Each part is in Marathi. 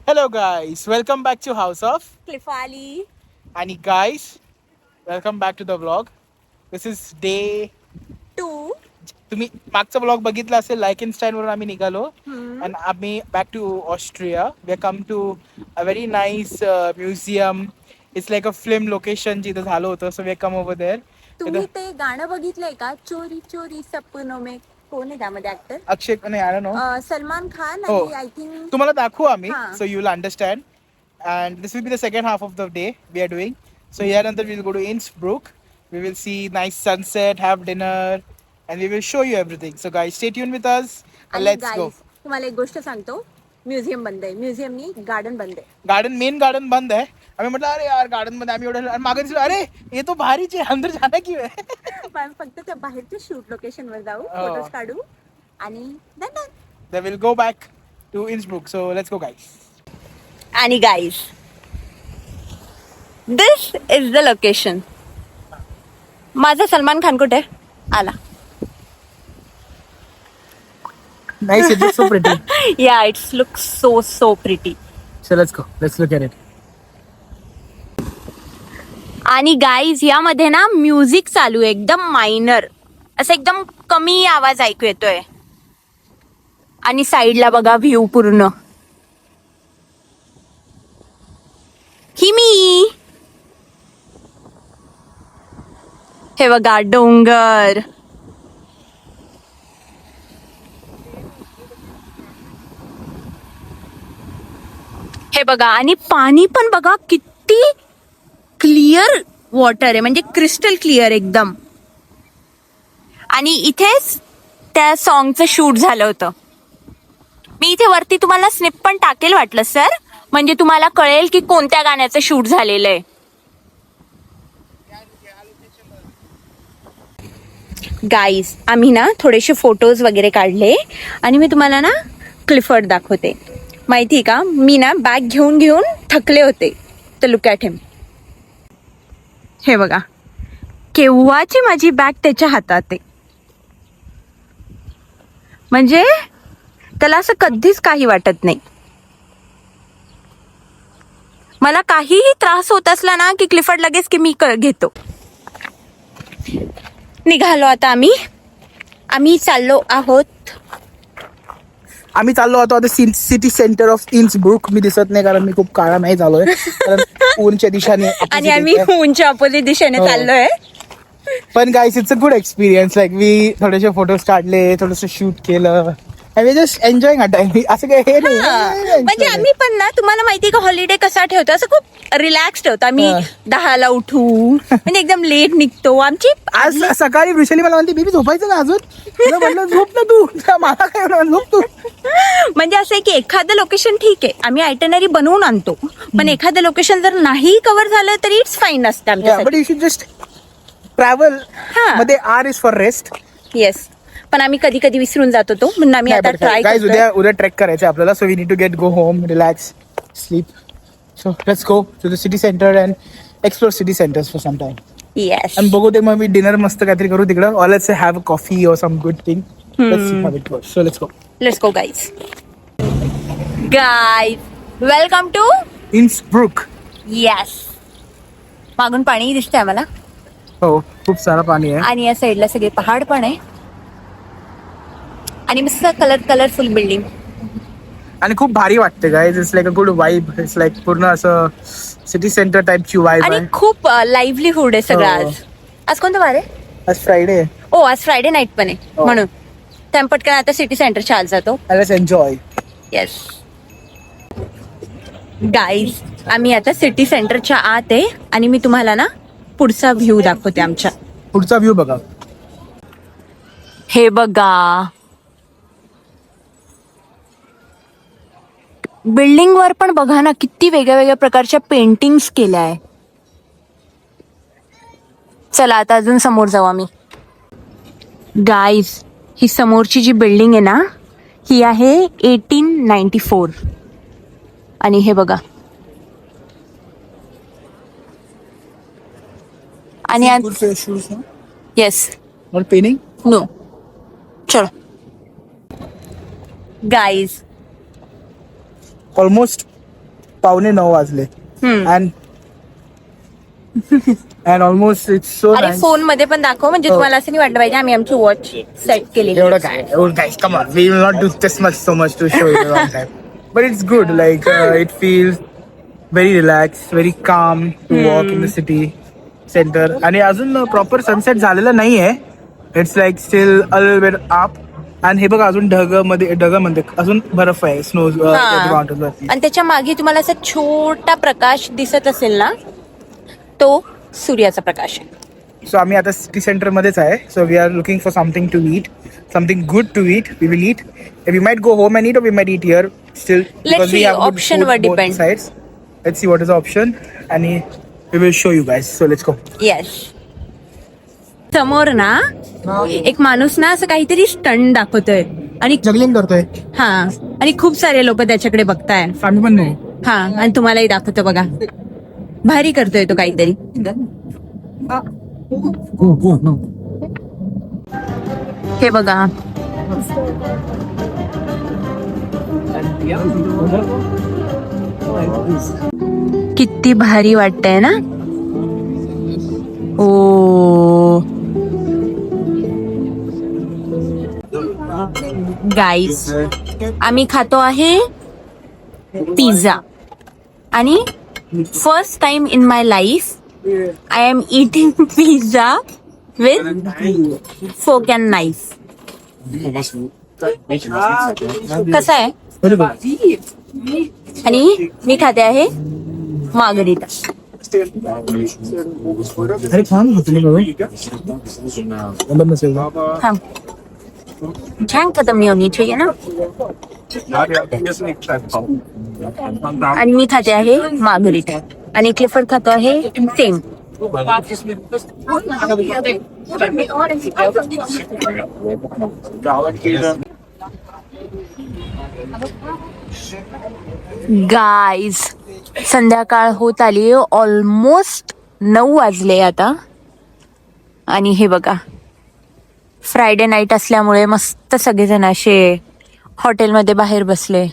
Hello guys, welcome back to House of क्लिफाली आणि guys, welcome back to the vlog. This is day. 2. तुम्ही मागचा vlog बघितला असेल. लाईकेनस्टाईन वरून आम्ही निघालो आणि आम्ही back to Austria. We are come to a very nice museum. It's like a film location जिथं झालं होतं. So we come over there. तुम्ही ते गाणं बघितलंय का? चोरी चोरी सपनों में. कोण आहे त्यामध्ये ऍक्टर? अक्षय नाही, I don't know. Salman Khan हो, आणि आय थिंक तुम्हाला दाखवू आम्ही. हां. So you will understand. And this will be the second half of the day we are doing. So यानंतर we'll go to Innsbruck. We will see nice sunset, have dinner, and we will show you everything. So guys, stay tuned with us. And आणि let's go. गाईज तुम्हाला एक गोष्ट सांगतो. म्युझियम बंद आहे. म्युझियमनी गार्डन बंद आहे. गार्डन, मेन गार्डन बंद है. आम्ही म्हटलं अरे यार गार्डन मध्ये आम्ही एवढं मागे दिसलो, अरे ये तो भारीच आहे, अंदर जाना क्यों है. पण फक्त त्या बाहेरच्या शूट लोकेशन वर जाऊ, हो. फोटोज काढू आणि done. Then we'll go back to Innsbruck. So let's go guys. आणि guys this is the location. माझा सलमान खान कुठे आला? Nice, it looks so pretty. या it's look so pretty. So let's go. Let's look at it. आणि गाईज यामध्ये ना म्युझिक चालू आहे, एकदम मायनर असं, एकदम कमी आवाज ऐकू येतोय. आणि साईडला बघा व्ह्यू पूर्ण. ही मी, हे बघा डोंगर. हे बघा, आणि पाणी पण बघा किती क्लिअर वॉटर आहे, म्हणजे क्रिस्टल क्लिअर एकदम. आणि इथेच त्या सॉन्गचं शूट झालं होतं. मी इथे वरती तुम्हाला स्निप पण टाकेल वाटलं सर, म्हणजे तुम्हाला कळेल की कोणत्या गाण्याचं शूट झालेलं आहे. गाईज आम्ही ना थोडेसे फोटोज वगैरे काढले आणि मी तुम्हाला ना क्लिफर्ड दाखवते. माहिती का, मी ना बॅग घेऊन घेऊन थकले होते. तर लुक ॲट हिम. हे बघा, केव्हाची माझी बॅग त्याच्या हातात आहे. म्हणजे त्याला असं कधीच काही वाटत नाही. मला काहीही त्रास होत असला ना की क्लिफर्ड लगेच की मी घेतो. निघालो आता आम्ही चाललो आहोत. आम्ही चाललो होतो आता सिटी सेंटर ऑफ इन्सब्रुक. मी दिसत नाही कारण मी खूप काळा नाही झालोय, कारण ऊनच्या दिशेने आणि आम्ही उंच्या अपोजिट दिशेने हो. चाललोय. पण guys it's a good experience. Like मी थोडेसे फोटोज काढले, थोडंसं शूट केलं. I just enjoying a time. असं काही हे नाही. म्हणजे आम्ही पण ना, तुम्हाला माहिती का हॉलिडे कसा ठेवतो, असं खूप रिलॅक्स ठेवतो आम्ही. 10ला उठू, म्हणजे एकदम लेट निघतो आमची. आज सकाळी वृषाली मला म्हणते बेबी झोपायचं ना अजून. तिला म्हटलं झोप ना तू. मला काय म्हणलं, झोप तू. म्हणजे असं आहे की एखादं लोकेशन ठीक आहे, आम्ही आयटनरी बनवून आणतो, पण एखादं लोकेशन जर नाही कव्हर झालं तरी इट्स फाईन असतं आमच्यासाठी. But you should just travel. मध्ये R is for rest. Yes, पण आम्ही कधी कधी विसरून जातो तो, म्हणून आम्ही आता ट्राय करतो. उद्या ट्रेक करायचं आपल्याला. So we need to go home, relax, sleep. So let's go to the city centre and explore city centres for some time. Yes, आणि बघू ते मग मी डिनर मस्त काहीतरी करू तिकडं. Or let's have a coffee or some good thing. Let's see how it goes. So let's go guys. Welcome to Innsbruck. Yes. मागून पाणी दिसतंय आम्हाला हो, खूप सारा पाणी आहे. आणि या साईडला सगळे पहाड पण आहे आणि मस्त कलरफुल बिल्डिंग. आणि खूप भारी वाटते guys. It's like a good vibe. It's like पूर्ण असं सिटी सेंटर टाइपची वाईब आणि आहे. खूप लाईव्हलीहूड आहे सगळं. हो. आज कोणतं वार आहे? आज फ्रायडे. ओ, आज फ्रायडे नाईट पण आहे, हो. म्हणून त्या पटकन आता सिटी सेंटरच्या आत जातो. Let's enjoy. येस गाईज, आम्ही आता सिटी सेंटरच्या आत आहे आणि मी तुम्हाला ना पुढचा व्ह्यू दाखवते आमच्या. पुढचा व्ह्यू बघा. हे बघा, बिल्डिंग वर पण बघा ना किती वेगळ्या वेगळ्या प्रकारच्या पेंटिंग्स केल्या आहे. चला आता अजून समोर जाऊ आम्ही. गाईज, ही समोरची जी बिल्डिंग आहे ना, ही आहे 1894. आणि हे बघा, आणि येस, नॉट पेनिंग. नो, चलो गाईज. ऑलमोस्ट 9:15 वाजले. हम्म. And and almost it's so अरे नाईस. फोन मध्ये पण दाखव, म्हणजे हो. तुम्हाला असं नाही वाटलं पाहिजे आम्ही आमची वॉच सेट केली. एवढं काय guys, come on, we will not do this much so much to show you on time, but it's good, like it feels very relaxed, very calm to walk in the city center. आणि अजून प्रॉपर सनसेट झालेलं नाहीये. It's like steel a little bit up. आणि हे बघा अजून ढगामध्ये अजून बर्फ आहे, स्नो हा. माउंटेन वरती. आणि त्याच्या मागे तुम्हाला असा छोटा प्रकाश दिसत असेल ना, तो सूर्याचा प्रकाश आहे. सो आम्ही आता सिटी सेंटर मध्येच आहे. So we are looking for something to eat, something good to eat. We will eat. We might go home and eat, or we might eat here still, because we see, have good option food वर both depend. sides. Let's see what is the option and we will show you guys. So let's go. Yes. समोर ना एक माणूस ना असं काहीतरी स्टंट दाखवतोय आणि जगलिंग करतोय. हा, आणि खूप सारे लोक त्याच्याकडे बघताय. आम्ही पण नाही. हा, आणि तुम्हालाही दाखवतो बघा. भारी करतोय तो काहीतरी. हे बघा. किती भारी वाटतंय ना. ओ गाईज, आम्ही खातो आहे पिझ्झा. आणि first time in my life I am eating pizza with fork and knife. कसं आहे. आणि मी खाते आहे मार्गरिटा. अरे छान नसेल. हाँ, छान खत्म नहीं होनी चाहिए ना. आणि मी खाते आहे मार्गरिटा आणि क्लिफर्ड खातो आहे सेम. गाईज, संध्याकाळ होत आली. ऑलमोस्ट 9 वाजले आता. आणि हे बघा, फ्रायडे नाईट असल्यामुळे मस्त सगळेजण असे हॉटेलमध्ये बाहेर बसले.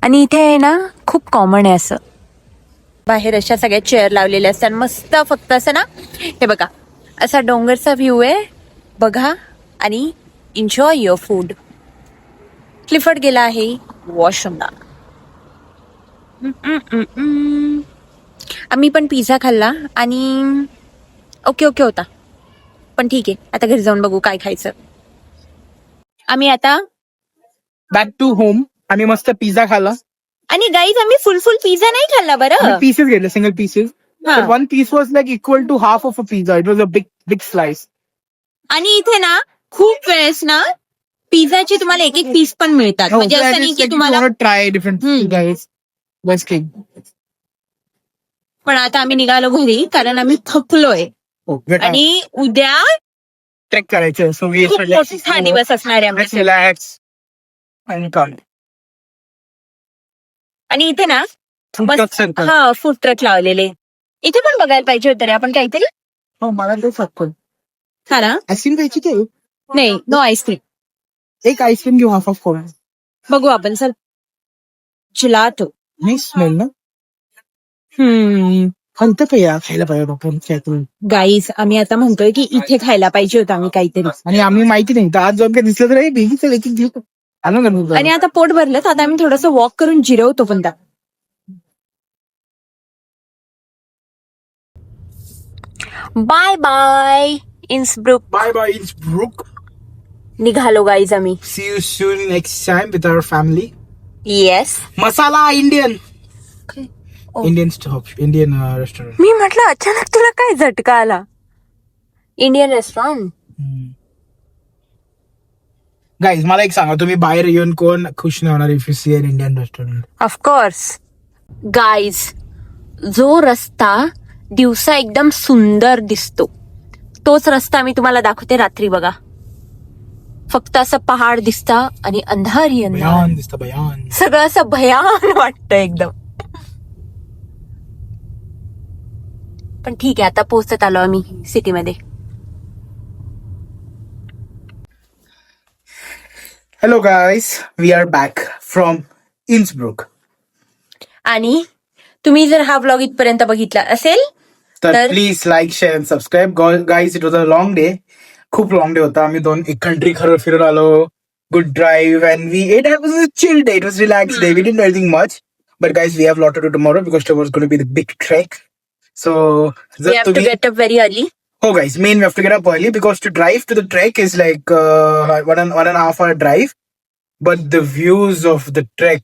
आणि इथे आहे ना खूप कॉमन आहे असं, बाहेर अशा सगळ्या चेअर लावलेल्या असतात मस्त. फक्त असं ना, हे बघा असा डोंगरचा व्ह्यू आहे बघा, आणि एन्जॉय युअर फूड. क्लिफर्ड गेला आहे वॉशरूमला. आम्ही पण पिझ्झा खाल्ला आणि ओके होता, पण ठीक आहे, आता घरी जाऊन बघू काय खायचं. आम्ही आता बॅक टू होम. आम्ही मस्त पिझ्झा खाल्ला. आणि गाईज, आम्ही फुल पिझ्झा नाही खाल्ला बरं. पीसेस घेतले, सिंगल पीसेस. हा. One piece was like equal to half of a pizza. It was a big slice. आणि इथे ना खूप वेळेस ना पिझ्झाचे तुम्हाला एक पीस पण मिळतात. म्हणजे असं नाही की तुम्हाला try different guys. Best king. पण आता आम्ही निघालो घरी कारण आम्ही थकलोय आणि उद्या ट्रेक करायचं. सो वी खूप मोठा दिवस असणार आहे आमच्या. रिलॅक्स आणि काम. आणि इथे ना सर्कल. हा, फूड ट्रक लावलेले. इथे पण बघायला पाहिजे होतं रे आपण काहीतरी. हो, मला ते सर्कल. हा ना. आईस्क्रीम खायची ते. नाही, नो आईस्क्रीम. एक आईस्क्रीम घेऊ, हाफ ऑफ कोण. बघू आपण. सर चिलातो नाही स्मेल ना. कोणतं खायला पाहिजे आपण. गाईज, आम्ही आता म्हणतोय की इथे खायला पाहिजे होतं आम्ही काहीतरी. आणि आम्ही माहिती नाही तर आज जाऊन काय दिसलं तर भेगी चल एक घेऊ. आणि आता पोट भरलं तर आता आम्ही थोडंसं वॉक करून जिरवतो. पण bye bye Innsbruck. Bye bye Innsbruck. निघालो गाईज आम्ही. See you soon next time with our family. Yes. Masala Indian. Indian stop. Indian restaurant. मी म्हटलं अचानक तुला काय झटका आला. Indian restaurant. गाईज, मला एक सांगा, तुम्ही बाहेर येऊन कोण खुश नाही होणार if you see an Indian restaurant. Of course. Guys, जो रस्ता दिवसा एकदम सुंदर दिसतो तोच रस्ता मी तुम्हाला दाखवते रात्री. बघा, फक्त असं पहाड दिसता आणि अंधारी भयान दिसतं. भयान. सगळं असं भयान वाटतं एकदम. पण ठीक आहे, आता पोहोचत आलो आम्ही सिटीमध्ये. Hello guys, we are back from Innsbruck. आणि तुम्ही जर हा व्लॉग इथपर्यंत बघितला असेल तर please like share and subscribe guys. It was a long day, खूप लॉंग डे होता. आम्ही एक कंट्री खरं फिरून आलो. Good drive and we ate. It was a chill day, it was relax day. We didn't do anything much, but guys we have lot to do tomorrow because tomorrow is going to be the big trek. So we have to get up very early. Oh guys, we have to get up early because to drive to the trek is like 1.5 hour drive. But the views of the trek,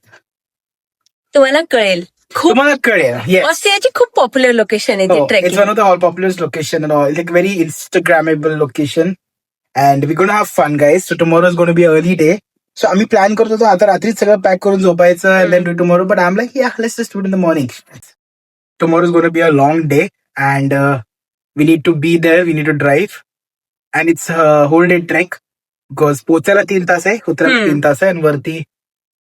तुम्हाला कळेल. खूप तुम्हाला कळेल. Yes. ऑस्ट्रियाची खूप पॉप्युलर लोकेशन आहे ती Oh, it's trekking. one of the all popular location and all. Like very Instagrammable location. And we're gonna have fun guys. So tomorrow is gonna be an early day. So आम्ही प्लॅन करत होतो आता रात्रीच सगळं पॅक करून झोपायचं and then do tomorrow. But I'm like, yeah, let's just do it in the morning. Tomorrow is gonna be a long day and we need to be there. We need to drive. And it's a whole day trek. Because पोचायला 3 तास आहे, उतरायला 3 तास आहे, आणि वरती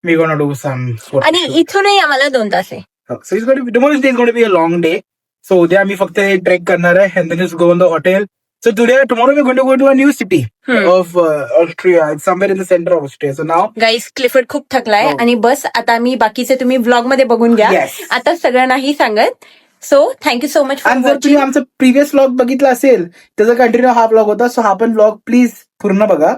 we gonna do some. आणि इथूनही आम्हाला 2 तास आहे. So it's going to be, tomorrow's day is going to be a long day. So उद्या आम्ही फक्त हे ट्रेक करणार आहे and then just go on the hotel. So tomorrow we're going to go to a new city of Austria. It's somewhere in the center of Austria. So now guys Clifford खूप थकलाय हो. आणि बस आता मी बाकीचे तुम्ही व्लॉग मध्ये बघून घ्या. Yes. आता सगळ्यांनाही सांगत. So thank you so much for आणि जर तुम्ही आमचा प्रिव्हियस व्लॉग बघितला असेल त्याचा कंटिन्यू हा व्लॉग होता. सो हा पण व्लॉग प्लीज पूर्ण बघा.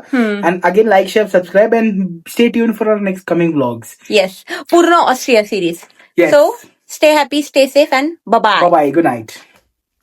And again like, share, subscribe and stay tuned for our next coming vlogs. Yes पूर्ण Austria series. Yes. So stay happy, stay safe and bye. Bye bye. Good night.